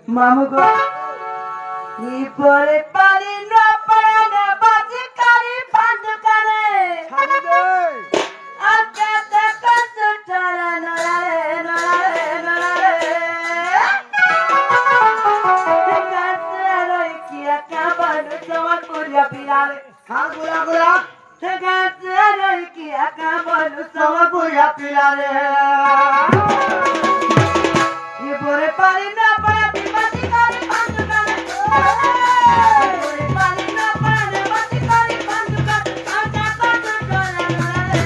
মামু গো পরে পারি না পারে বাজি কারি বাঁধ করে ছাড়ি দে আচ্ছা দেখা চলে নড়ারে নড়ারে নড়ারে কাছে রই কি একা বড় তোমার পুরিয়া পিরারে খাল গুলা গুলা কাছে রই কি একা বড় তোমার পুরিয়া পিরারে পরে পারি না পারি বাজি কারি বাঁধ করে পরে পারি না পারি বাজি কারি বাঁধ করে আচ্ছা দেখা চলে নড়ারে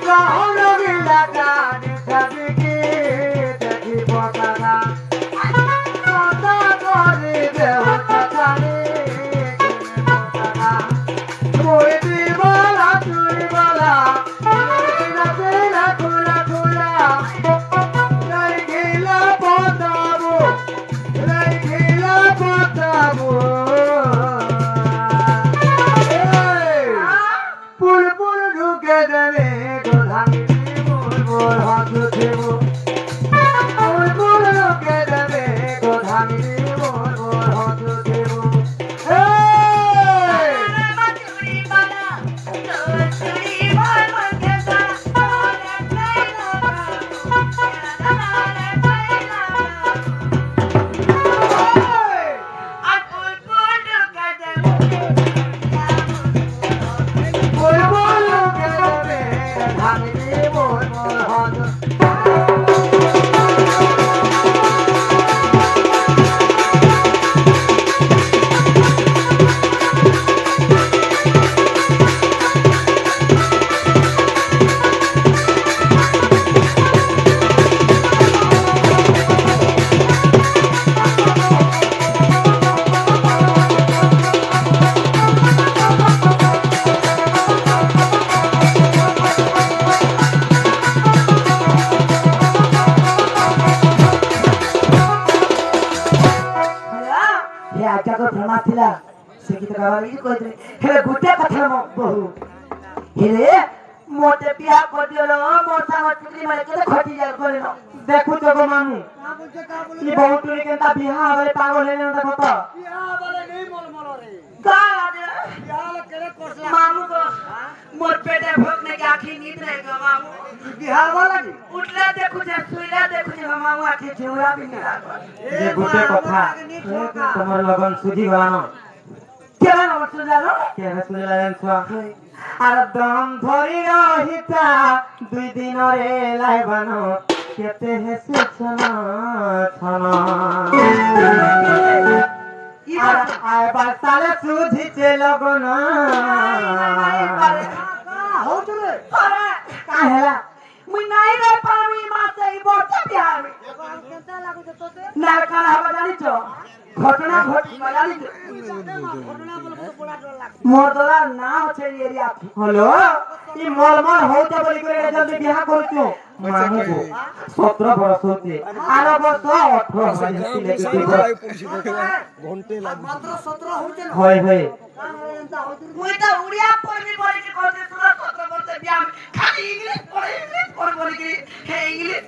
রাহুল গিলা গান খাবি কি দেখি বকানা কথা করে দেহ কাটানি তুই দিবালা দিনা দিনা খুলা খুলা নাই গিলা বতাবো পুল পুল ঢুকে দেবে গোধানি মোর মোর হাত দেবো পুল পুল ঢুকে দেবে গোধানি মোর মোর হাত দেবো পুল পুল ঢুকে দেবে গোধানি মোর মোর হাত हे आजा को फेमस थिला से गीत गावाली कहते हे गुटे कथा बहु हे मोटे पिया को दियो मोटा मछली मारे के खटी जाल करे न देखु तो गो मामू ई बहुत टुरी केंता बिहा वाले पागल हेले न देखो तो का आदे मामू को मोर पेटे भोकने के आखी नींद रहे गो मामू बिहार वाला की उठला देखु जे सुइला देखु जे मामू आखी झेउरा भी नहीं लागल ये गुटे कथा तमर लगन सुजी गलानो केला न सुजानो के सुजी लागन छुआ আর দম ধরি রহিতা দুই দিন রে লাইবানো কেতে হেসে ছন ছন আর আয় বাসালে সুধিছে লগন हो चले কাহেলা মুই নাই রে পারমি মাসে এই বর্ষা বিহার মে না কানা হবা জানিছ ঘটনা ঘটি জানিছ মোদলার নাম হচ্ছে এরিয়া হলো ই মলমল হউতে বলি করে জলদি বিয়া করছো মামু 17 বর্ষ হতে আর বর্ষ 18 घंटे मात्र 17 होते ना হয় হয় মুই তো উড়িয়া পড়বি বলি কি কইতে 17 বর্ষে বিয়া খালি ইংলিশ পড়ে বলি কি হে ইংলিশ